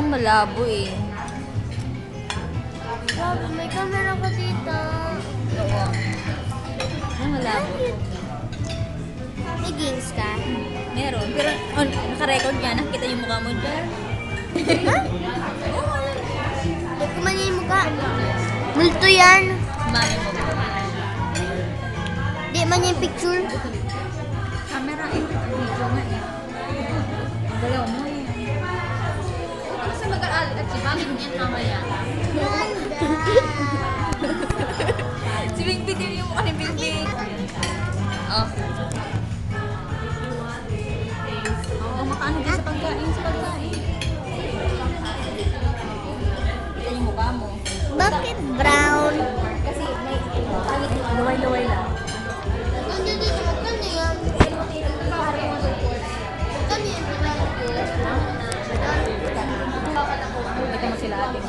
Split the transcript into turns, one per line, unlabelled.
lang malabo eh.
Grabe, may camera ka dito.
Oo. Ang malabo.
May games ka?
Meron. Pero naka-record niya. Nakikita yung mukha mo dyan.
Ha? Ba't kumanin yung mukha? Multo yan.
Mami mo.
Di man yung picture.
Camera eh. Video nga eh. Galaw mo eh. Kasi mag-aalit at si Mami mo yan mamaya. Si Bingbing din yung mukha ni Bingbing. Oh. Oo, makaano din sa pagkain. Sa pagkain. Kita yung mukha mo.
Bakit brown?
Kasi may pangit yung laway-laway lang.
Hindi dito, magkano yan? Magkano yan?
Kita mo sila ating.